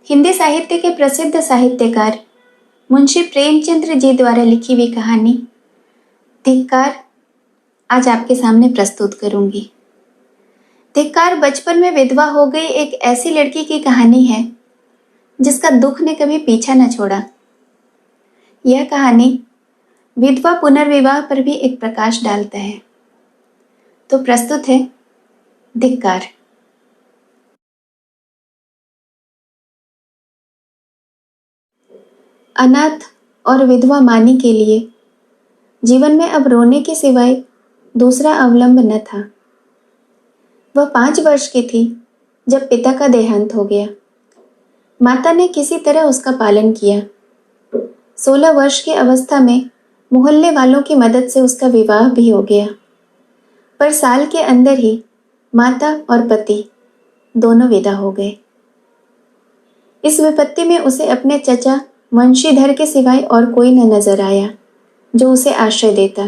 हिंदी साहित्य के प्रसिद्ध साहित्यकार मुंशी प्रेमचंद्र जी द्वारा लिखी हुई कहानी धिक्कार आज आपके सामने प्रस्तुत करूंगी। धिक्कार बचपन में विधवा हो गई एक ऐसी लड़की की कहानी है जिसका दुख ने कभी पीछा न छोड़ा। यह कहानी विधवा पुनर्विवाह पर भी एक प्रकाश डालता है। तो प्रस्तुत है धिक्कार। अनाथ और विधवा मानी के लिए जीवन में अब रोने के सिवाय दूसरा अवलंब न था। वह 5 वर्ष की थी जब पिता का देहांत हो गया। माता ने किसी तरह उसका पालन किया। 16 वर्ष की अवस्था में मोहल्ले वालों की मदद से उसका विवाह भी हो गया, पर साल के अंदर ही माता और पति दोनों विदा हो गए। इस विपत्ति में उसे अपने चचा वंशीधर के सिवाय और कोई न नजर आया जो उसे आश्रय देता।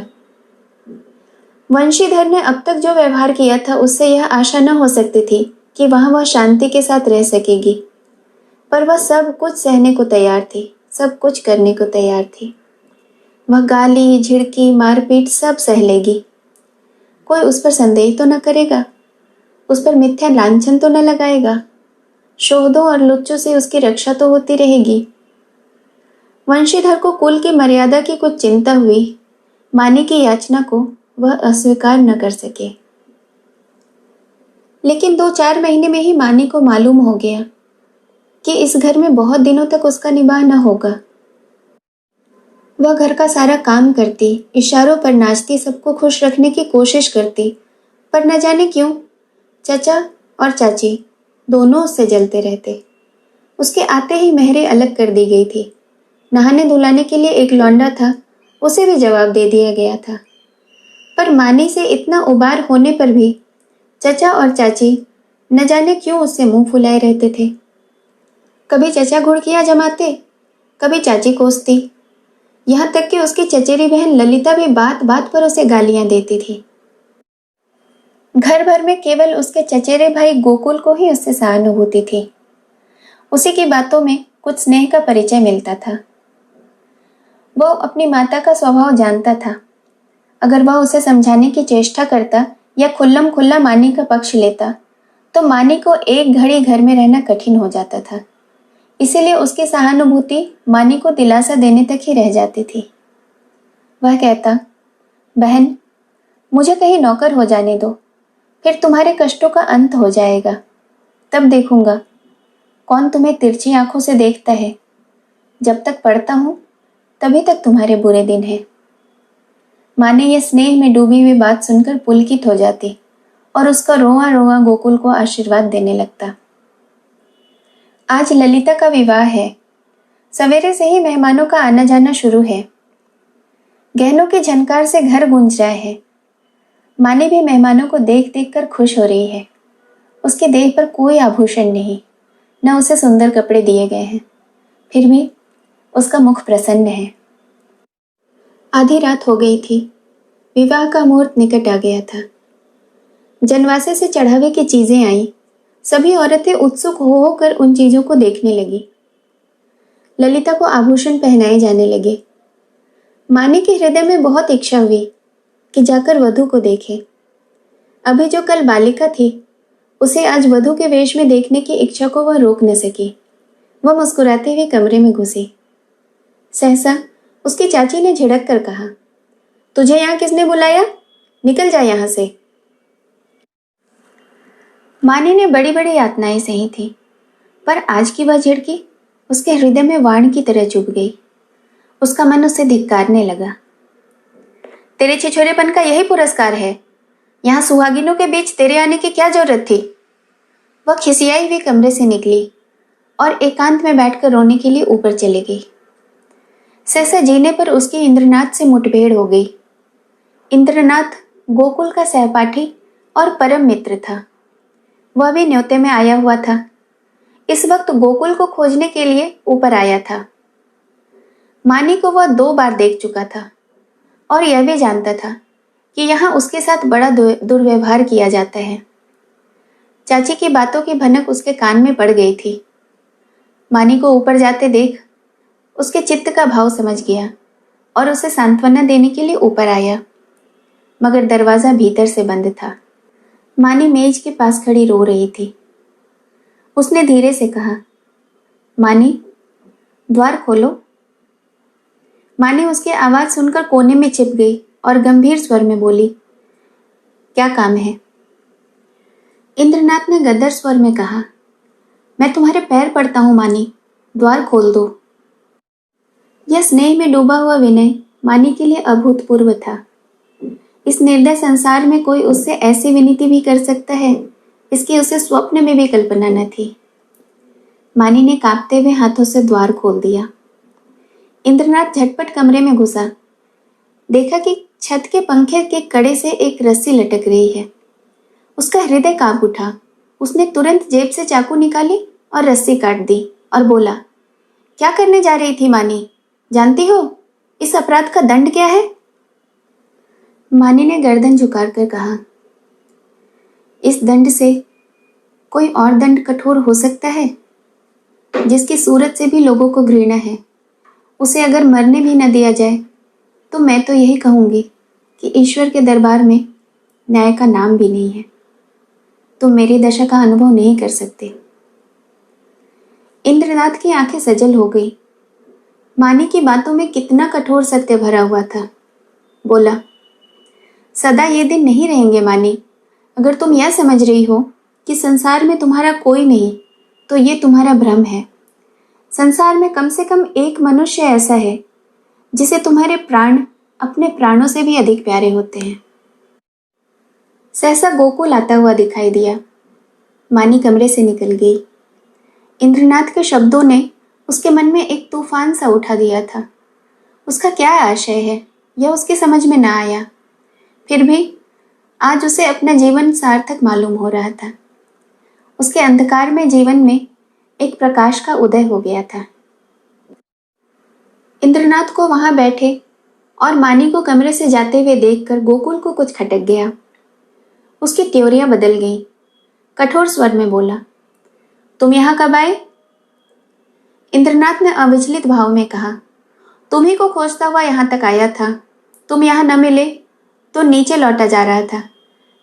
वंशीधर ने अब तक जो व्यवहार किया था उससे यह आशा न हो सकती थी कि वहां वह शांति के साथ रह सकेगी, पर वह सब कुछ सहने को तैयार थी, सब कुछ करने को तैयार थी। वह गाली, झिड़की, मारपीट सब सह लेगी। कोई उस पर संदेह तो न करेगा, उस पर मिथ्या लांछन तो न लगाएगा, शोधों और लुच्चों से उसकी रक्षा तो होती रहेगी। वंशीधर को कुल की मर्यादा की कुछ चिंता हुई। मानी की याचना को वह अस्वीकार न कर सके। लेकिन 2-4 महीने में ही मानी को मालूम हो गया कि इस घर में बहुत दिनों तक उसका निवाह न होगा। वह घर का सारा काम करती, इशारों पर नाचती, सबको खुश रखने की कोशिश करती, पर न जाने क्यों चचा और चाची दोनों उससे जलते रहते। उसके आते ही मेहरे अलग कर दी गई थी। नहाने धुलाने के लिए एक लौंडा था, उसे भी जवाब दे दिया गया था। पर मानी से इतना उबार होने पर भी चचा और चाची न जाने क्यों उससे मुंह फुलाए रहते थे। कभी चचा घुड़कियां जमाते, कभी चाची कोसती, यहाँ तक कि उसकी चचेरी बहन ललिता भी बात बात पर उसे गालियां देती थी। घर भर में केवल उसके चचेरे भाई गोकुल को ही उससे सहानुभूति थी। उसी की बातों में कुछ स्नेह का परिचय मिलता था। वह अपनी माता का स्वभाव जानता था। अगर वह उसे समझाने की चेष्टा करता या खुल्लम खुल्ला मानी का पक्ष लेता तो मानी को एक घड़ी घर में रहना कठिन हो जाता था। इसीलिए उसकी सहानुभूति मानी को दिलासा देने तक ही रह जाती थी। वह कहता, बहन, मुझे कहीं नौकर हो जाने दो, फिर तुम्हारे कष्टों का अंत हो जाएगा। तब देखूंगा कौन तुम्हें तिरछी आंखों से देखता है। जब तक पढ़ता हूं तभी तक तुम्हारे बुरे दिन हैं। माने यह स्नेह में डूबी हुई बात सुनकर पुलकित हो जाती और उसका रोआ रोआ गोकुल को आशीर्वाद देने लगता। आज ललिता का विवाह है। सवेरे से ही मेहमानों का आना जाना शुरू है। गहनों की झनकार से घर गूंज रहा है। माने भी मेहमानों को देख देख कर खुश हो रही है। उसके देह पर कोई आभूषण नहीं, न उसे सुंदर कपड़े दिए गए हैं, फिर भी उसका मुख प्रसन्न है। आधी रात हो गई थी। विवाह का मुहूर्त निकट आ गया था। जनवासे से चढ़ावे की चीजें आईं। सभी औरतें उत्सुक हो होकर उन चीजों को देखने लगी। ललिता को आभूषण पहनाए जाने लगे। मानी के हृदय में बहुत इच्छा हुई कि जाकर वधू को देखे। अभी जो कल बालिका थी उसे आज वधू के वेश में देखने की इच्छा को वह रोक न सकी। वह मुस्कुराते हुए कमरे में घुसी। सहसा उसकी चाची ने झिड़क कर कहा, तुझे यहां किसने बुलाया? निकल जा यहां से। मानी ने बड़ी बड़ी यातनाएं सही थी, पर आज की वह झिड़की उसके हृदय में वाण की तरह चुभ गई। उसका मन उसे धिक्कारने लगा। तेरे छिछोरेपन का यही पुरस्कार है? यहां सुहागिनों के बीच तेरे आने की क्या जरूरत थी? वह खिसियाई हुई कमरे से निकली और एकांत में बैठकर रोने के लिए ऊपर चली गई। सहसा जीने पर उसकी इंद्रनाथ से मुठभेड़ हो गई। इंद्रनाथ गोकुल का सहपाठी और परम मित्र था। वह भी न्योते में आया हुआ था। इस वक्त गोकुल को खोजने के लिए ऊपर आया था। मानी को वह 2 बार देख चुका था और यह भी जानता था कि यहाँ उसके साथ बड़ा दुर्व्यवहार किया जाता है। चाची की बातों की भनक उसके कान में पड़ गई थी। मानी को ऊपर जाते देख उसके चित्त का भाव समझ गया और उसे सांत्वना देने के लिए ऊपर आया, मगर दरवाजा भीतर से बंद था। मानी मेज के पास खड़ी रो रही थी। उसने धीरे से कहा, मानी, द्वार खोलो। मानी उसकी आवाज सुनकर कोने में छिप गई और गंभीर स्वर में बोली, क्या काम है? इंद्रनाथ ने गद्दर स्वर में कहा, मैं तुम्हारे पैर पड़ता हूं मानी, द्वार खोल दो। यह स्नेह में डूबा हुआ विनय मानी के लिए अभूतपूर्व था। इस निर्दय संसार में कोई उससे ऐसी विनती भी कर सकता है, इसकी उसे स्वप्न में भी कल्पना न थी। मानी ने कांपते हुए हाथों से द्वार खोल दिया। इंद्रनाथ झटपट कमरे में घुसा। देखा कि छत के पंखे के कड़े से एक रस्सी लटक रही है। उसका हृदय कांप उठा। उसने तुरंत जेब से चाकू निकाली और रस्सी काट दी और बोला, क्या करने जा रही थी मानी? जानती हो इस अपराध का दंड क्या है? मानी ने गर्दन झुकार कर कहा, इस दंड से कोई और दंड कठोर हो सकता है? जिसकी सूरत से भी लोगों को घृणा है, उसे अगर मरने भी न दिया जाए तो मैं तो यही कहूंगी कि ईश्वर के दरबार में न्याय का नाम भी नहीं है। तुम मेरी दशा का अनुभव नहीं कर सकते। इंद्रनाथ की आंखें सजल हो गई। मानी की बातों में कितना कठोर सत्य भरा हुआ था। बोला, सदा ये दिन नहीं रहेंगे मानी। अगर तुम यह समझ रही हो कि संसार में तुम्हारा कोई नहीं, तो ये तुम्हारा भ्रम है। संसार में कम से कम एक मनुष्य ऐसा है जिसे तुम्हारे प्राण अपने प्राणों से भी अधिक प्यारे होते हैं। सहसा गोकुल आता हुआ दिखाई दिया। मानी कमरे से निकल गई। इंद्रनाथ के शब्दों ने उसके मन में एक तूफान सा उठा दिया था। उसका क्या आशय है यह उसकी समझ में ना आया। फिर भी आज उसे अपना जीवन सार्थक मालूम हो रहा था। उसके अंधकार में जीवन में एक प्रकाश का उदय हो गया था। इंद्रनाथ को वहां बैठे और मानी को कमरे से जाते हुए देखकर गोकुल को कुछ खटक गया। उसकी त्योरियां बदल गईं। कठोर स्वर में बोला, तुम यहां कब आए? इंद्रनाथ ने अविचलित भाव में कहा, तुम्ही को खोजता हुआ यहां तक आया था। तुम यहां न मिले तो नीचे लौटा जा रहा था।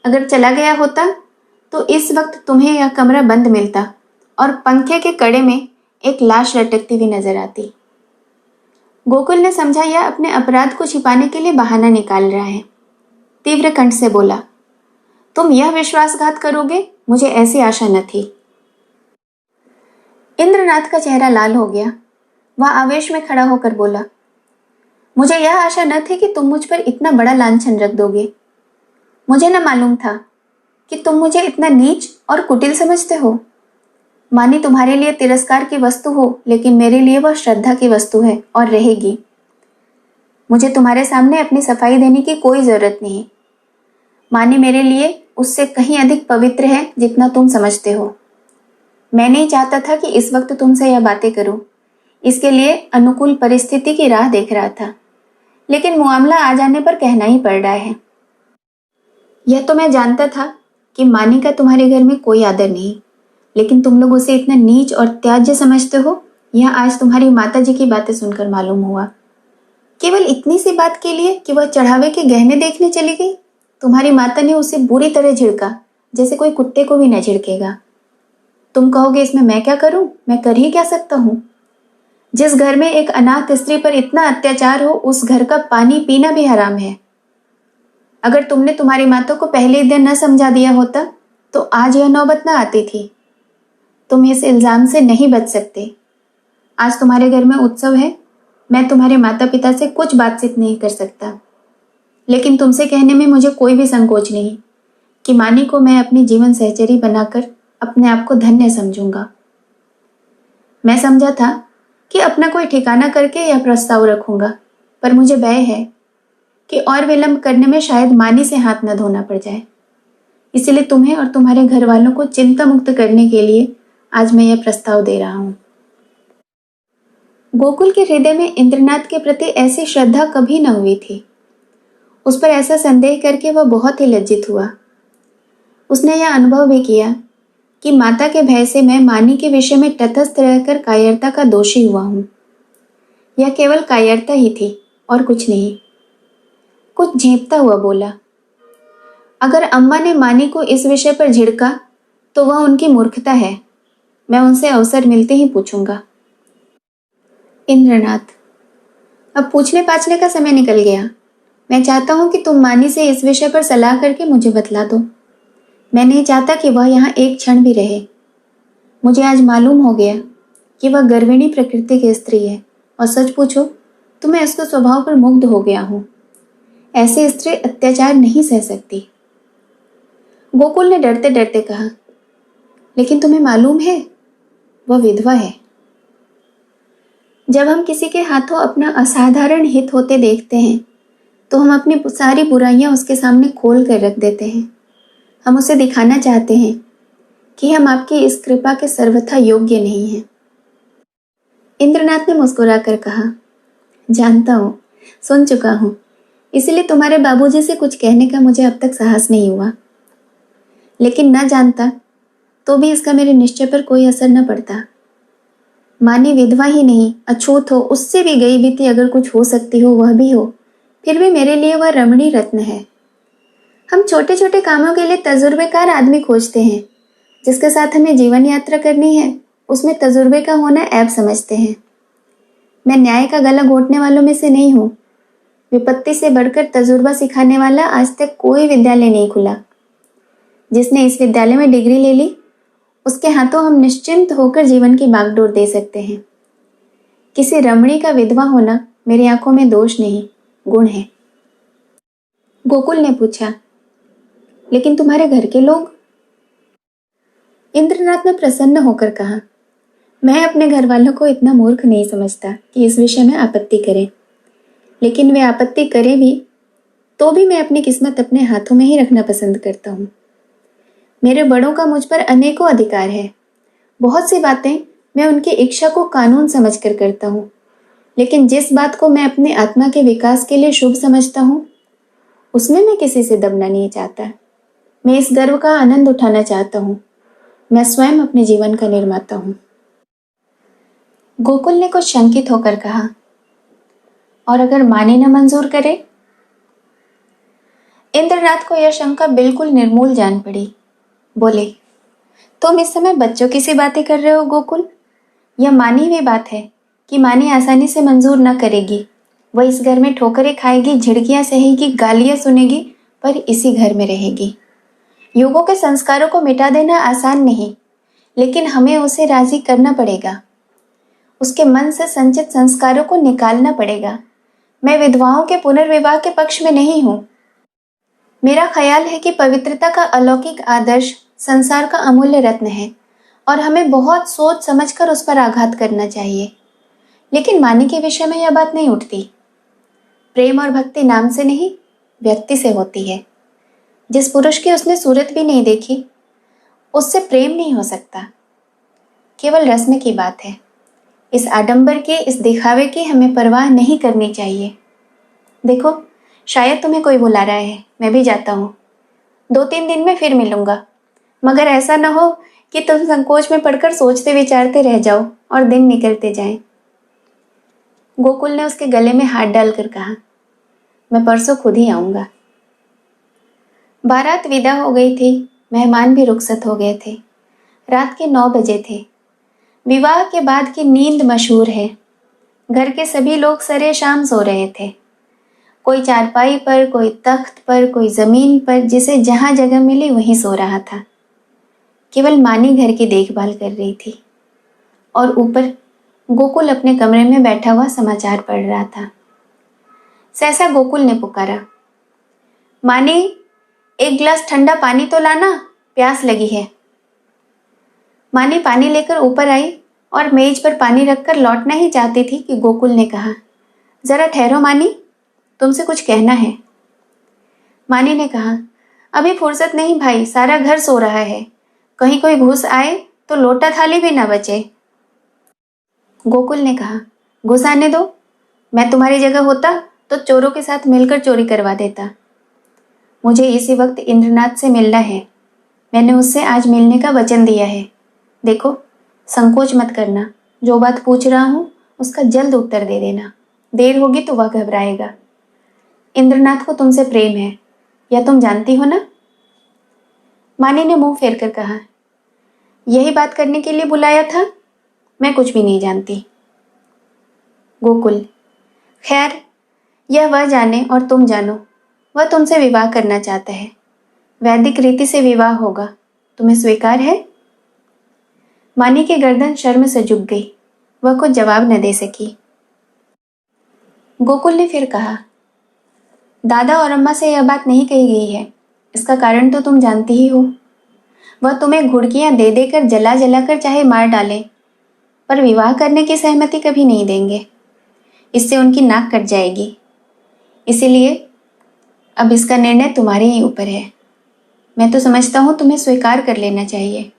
अगर चला गया होता तो इस वक्त तुम्हें यह कमरा बंद मिलता और पंखे के कड़े में एक लाश लटकती हुई नजर आती। गोकुल ने समझा यह अपने अपराध को छिपाने के लिए बहाना निकाल रहा है। तीव्र कंठ से बोला, तुम यह विश्वासघात करोगे? मुझे ऐसी आशा न थी। इंद्रनाथ का चेहरा लाल हो गया। वह आवेश में खड़ा होकर बोला, मुझे यह आशा न थी कि तुम मुझ पर इतना बड़ा लांछन रख दोगे। मुझे न मालूम था कि तुम मुझे इतना नीच और कुटिल समझते हो। मानी तुम्हारे लिए तिरस्कार की वस्तु हो, लेकिन मेरे लिए वह श्रद्धा की वस्तु है और रहेगी। मुझे तुम्हारे सामने अपनी सफाई देने की कोई जरूरत नहीं। मानी मेरे लिए उससे कहीं अधिक पवित्र है जितना तुम समझते हो। मैं नहीं चाहता था कि इस वक्त तुमसे यह बातें करूं। इसके लिए अनुकूल परिस्थिति की राह देख रहा था, लेकिन मामला आ जाने पर कहना ही पड़ रहा है। यह तो मैं जानता था कि मानी का तुम्हारे घर में कोई आदर नहीं, लेकिन तुम लोग उसे इतना नीच और त्याज्य समझते हो, यह आज तुम्हारी माता जी की बातें सुनकर मालूम हुआ। केवल इतनी सी बात के लिए कि वह चढ़ावे के गहने देखने चली गई, तुम्हारी माता ने उसे बुरी तरह झिड़का, जैसे कोई कुत्ते को भी न झिड़केगा। तुम कहोगे इसमें मैं क्या करूं? मैं कर ही क्या सकता हूं? जिस घर में एक अनाथ स्त्री पर इतना अत्याचार हो, उस घर का पानी पीना भी हराम है। अगर तुमने तुम्हारी माता को पहले ही दिन न समझा दिया होता तो आज यह नौबत न आती थी। तुम इस इल्जाम से नहीं बच सकते। आज तुम्हारे घर में उत्सव है। मैं तुम्हारे माता पिता से कुछ बातचीत नहीं कर सकता, लेकिन तुमसे कहने में मुझे कोई भी संकोच नहीं कि मानी को मैं अपनी जीवन सहचरी बनाकर अपने आप को धन्य समझूंगा। मैं समझा था कि अपना कोई ठिकाना करके यह प्रस्ताव रखूंगा, पर मुझे भय है कि और विलंब करने में शायद मानी से हाथ न धोना पड़ जाए। इसलिए तुम्हें और तुम्हारे घर वालों को चिंता मुक्त करने के लिए आज मैं यह प्रस्ताव दे रहा हूं। गोकुल के हृदय में इंद्रनाथ के प्रति ऐसी श्रद्धा कभी न हुई थी। उस पर ऐसा संदेह करके वह बहुत ही लज्जित हुआ। उसने यह अनुभव भी किया कि माता के भय से मैं मानी के विषय में तटस्थ रहकर कायरता का दोषी हुआ हूं। यह केवल कायरता ही थी और कुछ नहीं। कुछ झेंपता हुआ बोला, अगर अम्मा ने मानी को इस विषय पर झिड़का तो वह उनकी मूर्खता है। मैं उनसे अवसर मिलते ही पूछूंगा। इंद्रनाथ, अब पूछने पाछने का समय निकल गया। मैं चाहता हूं कि तुम मानी से इस विषय पर सलाह करके मुझे बतला दो। मैं नहीं चाहता कि वह यहाँ एक क्षण भी रहे। मुझे आज मालूम हो गया कि वह गर्विणी प्रकृति की स्त्री है, और सच पूछो तो मैं उसके स्वभाव पर मुग्ध हो गया हूँ। ऐसी स्त्री अत्याचार नहीं सह सकती। गोकुल ने डरते डरते कहा, लेकिन तुम्हें मालूम है वह विधवा है। जब हम किसी के हाथों अपना असाधारण हित होते देखते हैं तो हम अपनी सारी बुराइयां उसके सामने खोल कर रख देते हैं। हम उसे दिखाना चाहते हैं कि हम आपकी इस कृपा के सर्वथा योग्य नहीं हैं। इंद्रनाथ ने मुस्कुराकर कहा, जानता हूं, सुन चुका हूं, इसलिए तुम्हारे बाबूजी से कुछ कहने का मुझे अब तक साहस नहीं हुआ। लेकिन न जानता तो भी इसका मेरे निश्चय पर कोई असर न पड़ता। मानी विधवा ही नहीं, अछूत हो, उससे भी गई बीती अगर कुछ हो सकती हो वह भी हो, फिर भी मेरे लिए वह रमणी रत्न है। हम छोटे छोटे कामों के लिए तजुर्बेकार आदमी खोजते हैं। जिसके साथ हमें जीवन यात्रा करनी है उसमें तजुर्बे का होना ऐब समझते हैं। मैं न्याय का गला घोटने वालों में से नहीं हूं। विपत्ति से बढ़कर तजुर्बा सिखाने वाला आज तक कोई विद्यालय नहीं खुला। जिसने इस विद्यालय में डिग्री ले ली उसके हाथों हम निश्चिंत होकर जीवन की बागडोर दे सकते हैं। किसी रमणी का विधवा होना मेरी आंखों में दोष नहीं, गुण है। गोकुल ने पूछा, लेकिन तुम्हारे घर के लोग? इंद्रनाथ ने प्रसन्न होकर कहा, मैं अपने घर वालों को इतना मूर्ख नहीं समझता कि इस विषय में आपत्ति करें। लेकिन वे आपत्ति करें भी तो भी मैं अपनी किस्मत अपने हाथों में ही रखना पसंद करता हूँ। मेरे बड़ों का मुझ पर अनेकों अधिकार है। बहुत सी बातें मैं उनकी इच्छा को कानून समझकर करता हूँ, लेकिन जिस बात को मैं अपने आत्मा के विकास के लिए शुभ समझता हूँ उसमें मैं किसी से दबना नहीं चाहता। मैं इस गर्व का आनंद उठाना चाहता हूँ। मैं स्वयं अपने जीवन का निर्माता हूँ। गोकुल ने कुछ शंकित होकर कहा, और अगर मानी न मंजूर करे? इंद्रनाथ को यह शंका बिल्कुल निर्मूल जान पड़ी। बोले, तुम इस समय बच्चों की सी बातें कर रहे हो गोकुल। यह मानी हुई बात है कि मानी आसानी से मंजूर न करेगी। वह इस घर में ठोकरें खाएगी, झिड़कियां सहेगी, गालियां सुनेगी, पर इसी घर में रहेगी। युगों के संस्कारों को मिटा देना आसान नहीं, लेकिन हमें उसे राजी करना पड़ेगा। उसके मन से संचित संस्कारों को निकालना पड़ेगा। मैं विधवाओं के पुनर्विवाह के पक्ष में नहीं हूं। मेरा ख्याल है कि पवित्रता का अलौकिक आदर्श संसार का अमूल्य रत्न है और हमें बहुत सोच समझकर उस पर आघात करना चाहिए। लेकिन मानी के विषय में यह बात नहीं उठती। प्रेम और भक्ति नाम से नहीं, व्यक्ति से होती है। जिस पुरुष की उसने सूरत भी नहीं देखी उससे प्रेम नहीं हो सकता। केवल रस्म की बात है। इस आडंबर की, इस दिखावे की हमें परवाह नहीं करनी चाहिए। देखो, शायद तुम्हें कोई बुला रहा है, मैं भी जाता हूँ। 2-3 दिन में फिर मिलूंगा, मगर ऐसा न हो कि तुम संकोच में पड़कर सोचते विचारते रह जाओ और दिन निकलते जाएं। गोकुल ने उसके गले में हाथ डालकर कहा, मैं परसों खुद ही आऊंगा। बारात विदा हो गई थी। मेहमान भी रुखसत हो गए थे। रात के 9 बजे थे। विवाह के बाद की नींद मशहूर है। घर के सभी लोग सरे शाम सो रहे थे। कोई चारपाई पर, कोई तख्त पर, कोई जमीन पर, जिसे जहां जगह मिली वहीं सो रहा था। केवल मानी घर की देखभाल कर रही थी और ऊपर गोकुल अपने कमरे में बैठा हुआ समाचार पढ़ रहा था। सहसा गोकुल ने पुकारा, मानी, एक गिलास ठंडा पानी तो लाना, प्यास लगी है। मानी पानी लेकर ऊपर आई और मेज पर पानी रखकर लौटना ही चाहती थी कि गोकुल ने कहा, जरा ठहरो मानी, तुमसे कुछ कहना है। मानी ने कहा, अभी फुर्सत नहीं भाई, सारा घर सो रहा है। कहीं कोई घुस आए तो लोटा थाली भी ना बचे। गोकुल ने कहा, घुस आने दो। मैं तुम्हारी जगह होता तो चोरों के साथ मिलकर चोरी करवा देता। मुझे इसी वक्त इंद्रनाथ से मिलना है। मैंने उससे आज मिलने का वचन दिया है। देखो, संकोच मत करना, जो बात पूछ रहा हूँ उसका जल्द उत्तर दे देना। देर होगी तो वह घबराएगा। इंद्रनाथ को तुमसे प्रेम है, यह तुम जानती हो ना? मानी ने मुंह फेर कर कहा, यही बात करने के लिए बुलाया था? मैं कुछ भी नहीं जानती। गोकुल, खैर, यह वह जाने और तुम जानो, वह तुमसे विवाह करना चाहता है। वैदिक रीति से विवाह होगा, तुम्हें स्वीकार है? मानी की गर्दन शर्म से झुक गई। वह कुछ जवाब न दे सकी। गोकुल ने फिर कहा, दादा और अम्मा से यह बात नहीं कही गई है। इसका कारण तो तुम जानती ही हो। वह तुम्हें घुड़कियां दे देकर जला जला कर चाहे मार डालें, पर विवाह करने की सहमति कभी नहीं देंगे। इससे उनकी नाक कट जाएगी। इसीलिए अब इसका निर्णय तुम्हारे ही ऊपर है। मैं तो समझता हूं तुम्हें स्वीकार कर लेना चाहिए।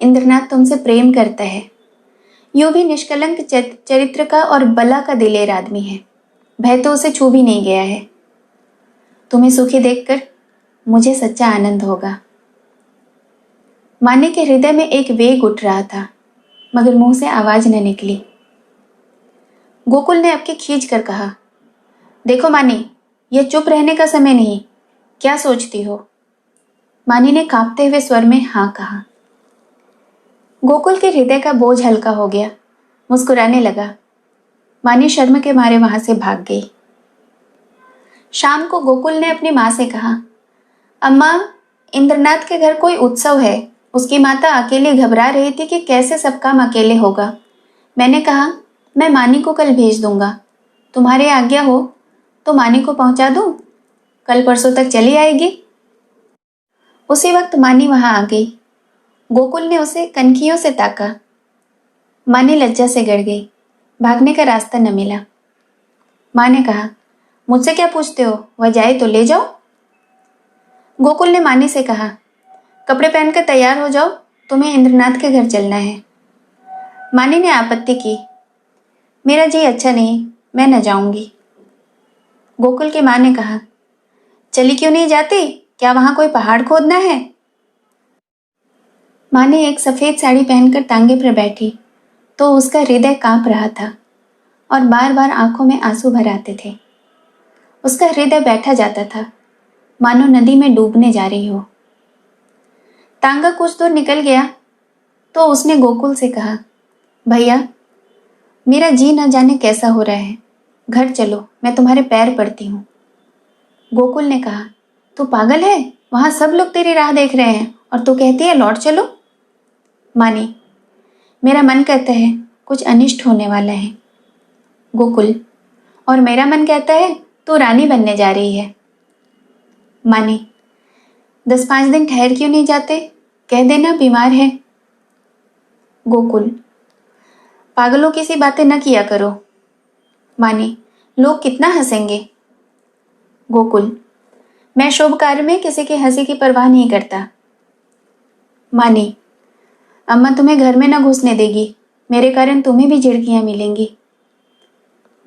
इंद्रनाथ तुमसे प्रेम करता है। यूं भी निष्कलंक चरित्र का और बला का दिलेर आदमी है। भय तो उसे छू भी नहीं गया है। तुम्हें सुखी देखकर मुझे सच्चा आनंद होगा। माने के हृदय में एक वेग उठ रहा था, मगर मुंह से आवाज न निकली। गोकुल ने अब के खींच कर कहा, देखो मानी, यह चुप रहने का समय नहीं। क्या सोचती हो? मानी ने कांपते हुए स्वर में हाँ कहा। गोकुल के हृदय का बोझ हल्का हो गया। मुस्कुराने लगा। मानी शर्म के मारे वहां से भाग गई। शाम को गोकुल ने अपनी माँ से कहा, अम्मा, इंद्रनाथ के घर कोई उत्सव है। उसकी माता अकेली घबरा रही थी कि कैसे सब काम अकेले होगा। मैंने कहा, मैं मानी को कल भेज दूंगा। तुम्हारी आज्ञा हो तो मानी को पहुंचा दूं? कल परसों तक चली आएगी। उसी वक्त मानी वहां आ गई। गोकुल ने उसे कनखियों से ताका। मानी लज्जा से गड़ गई। भागने का रास्ता न मिला। माँ ने कहा, मुझसे क्या पूछते हो? वह जाए तो ले जाओ। गोकुल ने मानी से कहा, कपड़े पहनकर तैयार हो जाओ, तुम्हें इंद्रनाथ के घर चलना है। मानी ने आपत्ति की, मेरा जी अच्छा नहीं, मैं न जाऊंगी। गोकुल की माँ ने कहा, चली क्यों नहीं जाती? क्या वहां कोई पहाड़ खोदना है? माँ ने एक सफेद साड़ी पहनकर तांगे पर बैठी तो उसका हृदय कांप रहा था और बार बार आंखों में आंसू भर आते थे। उसका हृदय बैठा जाता था, मानो नदी में डूबने जा रही हो। तांगा कुछ दूर निकल गया तो उसने गोकुल से कहा, भैया, मेरा जी न जाने कैसा हो रहा है। घर चलो, मैं तुम्हारे पैर पड़ती हूँ। गोकुल ने कहा, तू पागल है? वहां सब लोग तेरी राह देख रहे हैं और तू कहती है लौट चलो। मानी, मेरा मन कहता है कुछ अनिष्ट होने वाला है। गोकुल, और मेरा मन कहता है तू रानी बनने जा रही है। मानी, 10-5 दिन ठहर क्यों नहीं जाते? कह देना बीमार है। गोकुल, पागलों की सी बातें न किया करो। मानी, लोग कितना हंसेंगे। गोकुल, मैं शुभ कार्य में किसी की हंसी की परवाह नहीं करता। मानी, अम्मा तुम्हें घर में न घुसने देगी, मेरे कारण तुम्हें भी झिड़कियां मिलेंगी।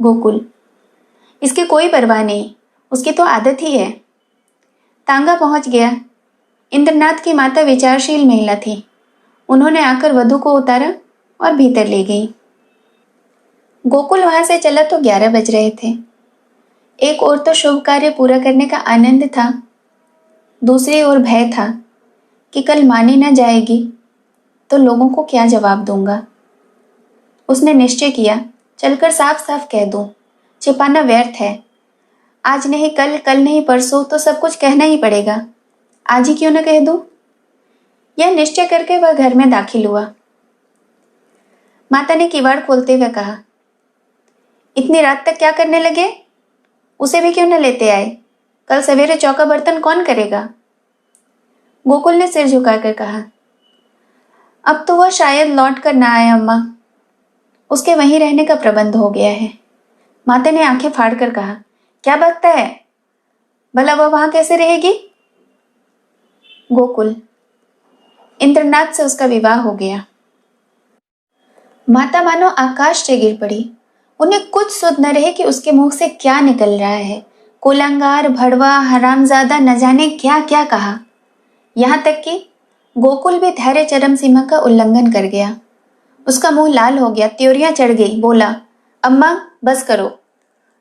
गोकुल, इसकी कोई परवाह नहीं, उसकी तो आदत ही है। तांगा पहुंच गया। इंद्रनाथ की माता विचारशील महिला थी। उन्होंने आकर वधु को उतारा और भीतर ले गई। गोकुल वहां से चला तो 11 बज रहे थे। एक ओर तो शुभ कार्य पूरा करने का आनंद था, दूसरी ओर भय था कि कल मानी न जाएगी तो लोगों को क्या जवाब दूंगा। उसने निश्चय किया, चलकर साफ साफ कह दूं, छिपाना व्यर्थ है। आज नहीं कल, कल नहीं परसों तो सब कुछ कहना ही पड़ेगा। आज ही क्यों न कह दूं? यह निश्चय करके वह घर में दाखिल हुआ। माता ने किवाड़ खोलते हुए कहा, इतनी रात तक क्या करने लगे? उसे भी क्यों न लेते आए? कल सवेरे चौका बर्तन कौन करेगा? गोकुल ने सिर झुकाकर कहा, अब तो वह शायद लौट कर ना आए अम्मा। उसके वहीं रहने का प्रबंध हो गया है। माता ने आंखें फाड़कर कहा, क्या बकता है? भला वह वहां कैसे रहेगी? गोकुल, इंद्रनाथ से उसका विवाह हो गया। माता मानो आकाश से गिर पड़ी। उन्हें कुछ सुध न रहे कि उसके मुंह से क्या निकल रहा है। कुलंगार, भड़वा, हरामजादा, न जाने क्या क्या कहा। यहाँ तक कि गोकुल भी धैर्य चरम सीमा का उल्लंघन कर गया। उसका मुंह लाल हो गया, त्योरियां चढ़ गई, बोला, अम्मा बस करो,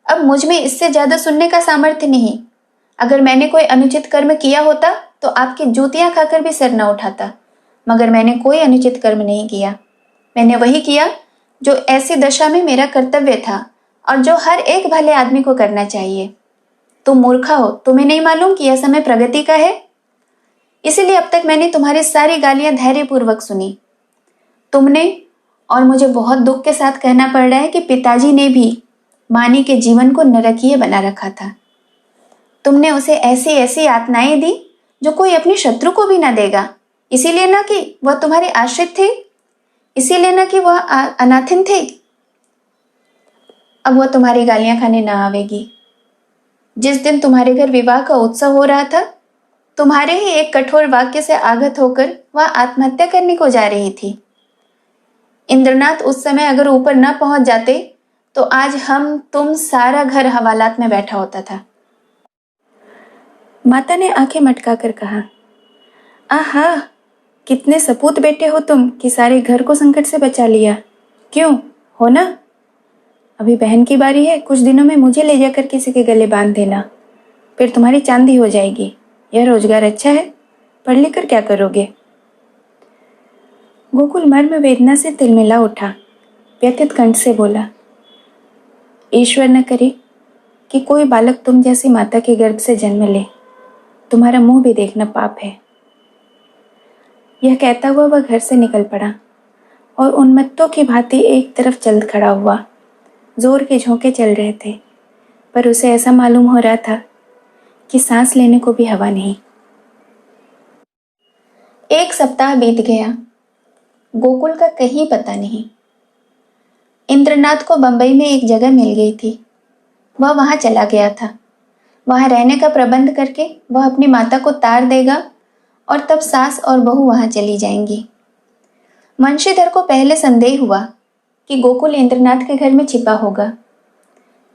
अब मुझ में इससे ज्यादा सुनने का सामर्थ्य नहीं। अगर मैंने कोई अनुचित कर्म किया होता तो आपकी जूतियां खाकर भी सर न उठाता, मगर मैंने कोई अनुचित कर्म नहीं किया। मैंने वही किया जो ऐसी दशा में मेरा कर्तव्य था और जो हर एक भले आदमी को करना चाहिए। तुम मूर्खा हो, तुम्हें नहीं मालूम कि यह समय प्रगति का है? इसीलिए अब तक मैंने तुम्हारी सारी गालियां धैर्यपूर्वक सुनी। तुमने, और मुझे बहुत दुख के साथ कहना पड़ रहा है कि पिताजी ने भी मानी के जीवन को नरकीय बना रखा था। तुमने उसे ऐसी ऐसी यातनाएं दी जो कोई अपने शत्रु को भी ना देगा। इसीलिए ना कि वह तुम्हारे आश्रित थे, इसीलिए ना कि वह अनाथिन थे। अब वह तुम्हारी गालियां खाने ना आवेगी। जिस दिन तुम्हारे घर विवाह का उत्सव हो रहा था, तुम्हारे ही एक कठोर वाक्य से आघात होकर वह आत्महत्या करने को जा रही थी। इंद्रनाथ उस समय अगर ऊपर न पहुंच जाते तो आज हम तुम सारा घर हवालात में बैठा होता था। माता ने आंखें मटकाकर कहा, आहा, कितने सपूत बेटे हो तुम कि सारे घर को संकट से बचा लिया। क्यों, हो ना? अभी बहन की बारी है, कुछ दिनों में मुझे ले जाकर किसी के गले बांध देना, फिर तुम्हारी चांदी हो जाएगी। यह रोजगार अच्छा है, पढ़ लिख कर क्या करोगे? गोकुल मर्म वेदना से तिलमिला उठा, व्यथित कंठ से बोला, ईश्वर न करे कि कोई बालक तुम जैसी माता के गर्भ से जन्म ले। तुम्हारा मुंह भी देखना पाप है। यह कहता हुआ वह घर से निकल पड़ा और उन्मत्तों की भांति एक तरफ चल खड़ा हुआ। जोर के झोंके चल रहे थे, पर उसे ऐसा मालूम हो रहा था कि सांस लेने को भी हवा नहीं। एक सप्ताह बीत गया, गोकुल का कहीं पता नहीं। इंद्रनाथ को बंबई में एक जगह मिल गई थी, वह वहां चला गया था। वहां रहने का प्रबंध करके वह अपनी माता को तार देगा और तब सास और बहू वहां चली जाएंगी। वंशीधर को पहले संदेह हुआ कि गोकुल इंद्रनाथ के घर में छिपा होगा,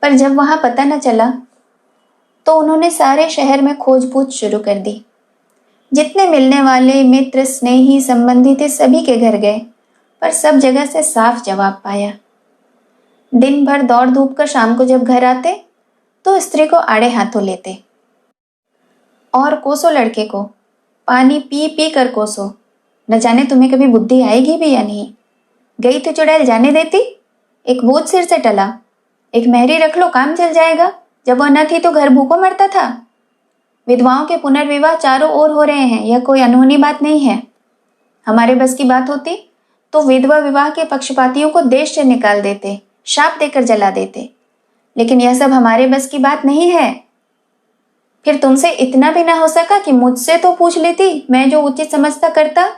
पर जब वहां पता न चला तो उन्होंने सारे शहर में खोज-पूछ शुरू कर दी। जितने मिलने वाले मित्र, स्नेही, संबंधी थे, सभी के घर गए, पर सब जगह से साफ जवाब पाया। दिन भर दौड़ धूप कर शाम को जब घर आते तो स्त्री को आड़े हाथों लेते और कोसो लड़के को, पानी पी पी कर कोसो। न जाने तुम्हें कभी बुद्धि आएगी भी या नहीं। गई तो चुड़ैल जाने देती, एक बोझ सिर से टला, एक मेहरी रख लो काम चल जाएगा। जब वह न थी तो घर भूखों मरता था। विधवाओं के पुनर्विवाह चारों ओर हो रहे हैं, यह कोई अनहोनी बात नहीं है। हमारे बस की बात होती तो विधवा विवाह के पक्षपातियों को देश से निकाल देते, शाप देकर जला देते, लेकिन यह सब हमारे बस की बात नहीं है। फिर तुमसे इतना भी ना हो सका कि मुझसे तो पूछ लेती, मैं जो उचित समझता करता।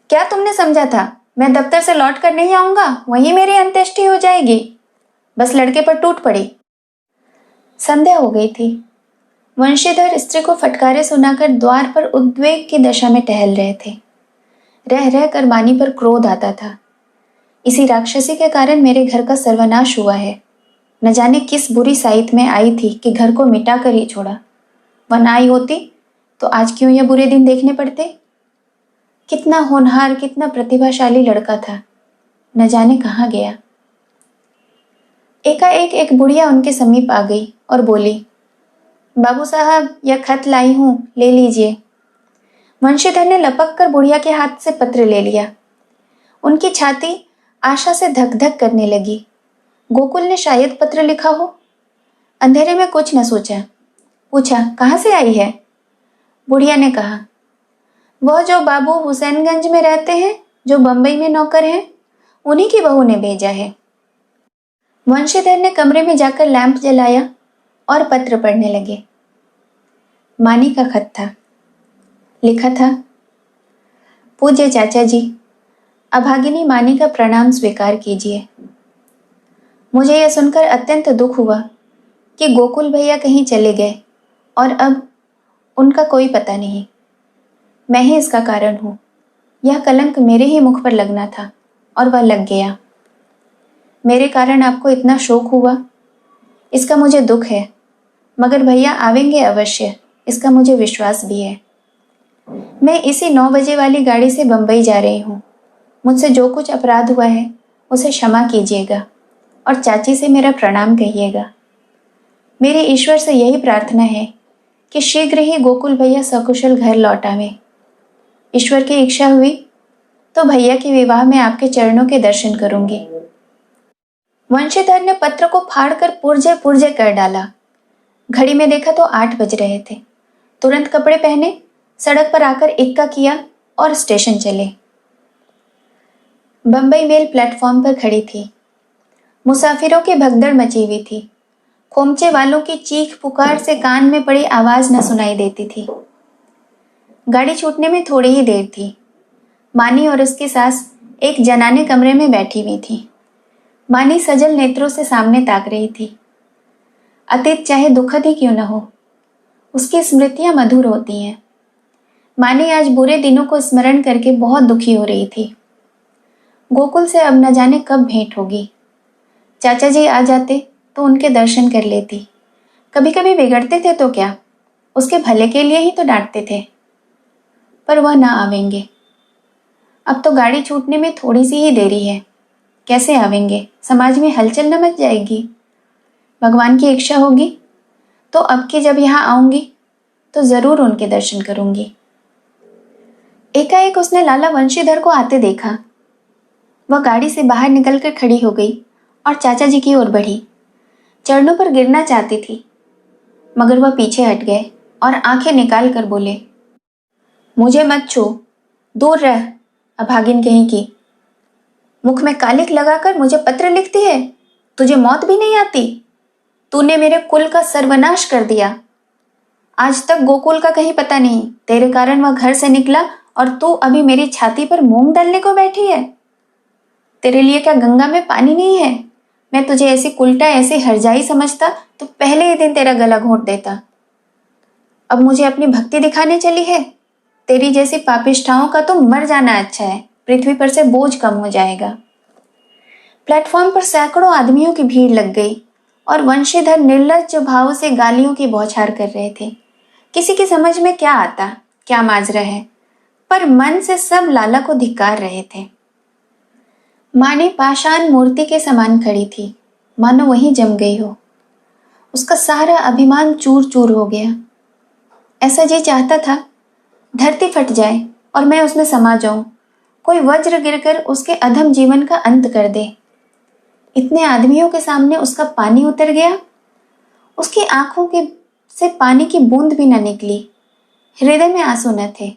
क्या तुमने समझा था मैं दफ्तर से लौट कर नहीं आऊंगा, वहीं मेरी अंत्येष्टि हो जाएगी? बस लड़के पर टूट पड़ी। संध्या हो गई थी। वंशीधर स्त्री को फटकारे सुनाकर द्वार पर उद्वेग की दशा में टहल रहे थे। रह रह कर मानी पर क्रोध आता था। इसी राक्षसी के कारण मेरे घर का सर्वनाश हुआ है। न जाने किस बुरी साइत में आई थी कि घर को मिटा कर ही छोड़ा। वह ना आई होती तो आज क्यों यह बुरे दिन देखने पड़ते। कितना होनहार, कितना प्रतिभाशाली लड़का था, न जाने कहाँ गया। एकाएक एक बुढ़िया उनके समीप आ गई और बोली, बाबू साहब, यह खत लाई हूं, ले लीजिए। वंशीधर ने लपक कर बुढ़िया के हाथ से पत्र ले लिया। उनकी छाती आशा से धक धक करने लगी। गोकुल ने शायद पत्र लिखा हो। अंधेरे में कुछ न सोचा, पूछा, कहाँ से आई है? बुढ़िया ने कहा, वह जो बाबू हुसैनगंज में रहते हैं, जो बंबई में नौकर हैं, उन्हीं की बहू ने भेजा है। वंशीधर ने कमरे में जाकर लैंप जलाया और पत्र पढ़ने लगे। मानी का खत था। लिखा था, पूज्य चाचा जी, अभागिनी मानी का प्रणाम स्वीकार कीजिए। मुझे यह सुनकर अत्यंत दुख हुआ कि गोकुल भैया कहीं चले गए और अब उनका कोई पता नहीं। मैं ही इसका कारण हूँ। यह कलंक मेरे ही मुख पर लगना था और वह लग गया। मेरे कारण आपको इतना शोक हुआ, इसका मुझे दुख है, मगर भैया आवेंगे अवश्य, इसका मुझे विश्वास भी है। मैं इसी 9 बजे वाली गाड़ी से बम्बई जा रही हूँ। मुझसे जो कुछ अपराध हुआ है उसे क्षमा कीजिएगा और चाची से मेरा प्रणाम कहिएगा। मेरी ईश्वर से यही प्रार्थना है कि शीघ्र ही गोकुल भैया सकुशल घर लौट आवे। ईश्वर की इच्छा हुई तो भैया के विवाह में आपके चरणों के दर्शन करूंगी। वंशीधर ने पत्र को फाड़कर पुर्जे पुर्जे कर डाला। घड़ी में देखा तो 8 बज रहे थे। तुरंत कपड़े पहने, सड़क पर आकर इक्का किया और स्टेशन चले। बम्बई मेल प्लेटफॉर्म पर खड़ी थी। मुसाफिरों की भगदड़ मची हुई थी। खोमचे वालों की चीख पुकार से कान में पड़ी आवाज न सुनाई देती थी। गाड़ी छूटने में थोड़ी ही देर थी। मानी और उसकी सास एक जनाने कमरे में बैठी हुई थी। मानी सजल नेत्रों से सामने ताक रही थी। अतीत चाहे दुखद ही क्यों न हो, उसकी स्मृतियां मधुर होती हैं। मानी आज बुरे दिनों को स्मरण करके बहुत दुखी हो रही थी। गोकुल से अब न जाने कब भेंट होगी। चाचा जी आ जाते तो उनके दर्शन कर लेती। कभी कभी बिगड़ते थे तो क्या, उसके भले के लिए ही तो डांटते थे। पर वह ना आवेंगे। अब तो गाड़ी छूटने में थोड़ी सी ही देरी है। कैसे आवेंगे? समाज में हलचल न मच जाएगी। भगवान की इच्छा होगी तो अब की जब यहाँ आऊंगी तो जरूर उनके दर्शन करूंगी। एकाएक उसने लाला वंशीधर को आते देखा। वह गाड़ी से बाहर निकलकर खड़ी हो गई और चाचा जी की ओर बढ़ी। चरणों पर गिरना चाहती थी, मगर वह पीछे हट गए और आंखें निकाल कर बोले, मुझे मत छू, दूर रह, अभागिन कहीं की। मुख में कालिख लगाकर मुझे पत्र लिखती है। तुझे मौत भी नहीं आती? तूने मेरे कुल का सर्वनाश कर दिया। आज तक गोकुल का कहीं पता नहीं। तेरे कारण वह घर से निकला और तू अभी मेरी छाती पर मूंग डालने को बैठी है। तेरे लिए क्या गंगा में पानी नहीं है? मैं तुझे ऐसी कुलटा, ऐसी हरजाई समझता तो पहले ही दिन तेरा गला घोंट देता। अब मुझे अपनी भक्ति दिखाने चली है? तेरी जैसी पापिष्ठाओं का तो मर जाना अच्छा है। पृथ्वी पर से बोझ कम हो जाएगा। प्लेटफॉर्म पर सैकड़ों आदमियों की भीड़ लग गई और वंशीधर निर्लज्ज भाव से गालियों की बौछार कर रहे थे। किसी की समझ में क्या आता, क्या माजरा है, पर मन से सब लाला को धिक्कार रहे थे। माने पाषाण मूर्ति के समान खड़ी थी, मानो वहीं जम गई हो। उसका सारा अभिमान चूर चूर हो गया। ऐसा जी चाहता था धरती फट जाए और मैं उसमें समा जाऊं, कोई वज्र गिरकर उसके अधम जीवन का अंत कर दे। इतने आदमियों के सामने उसका पानी उतर गया। उसकी आंखों के से पानी की बूंद भी न निकली। हृदय में आंसू न थे।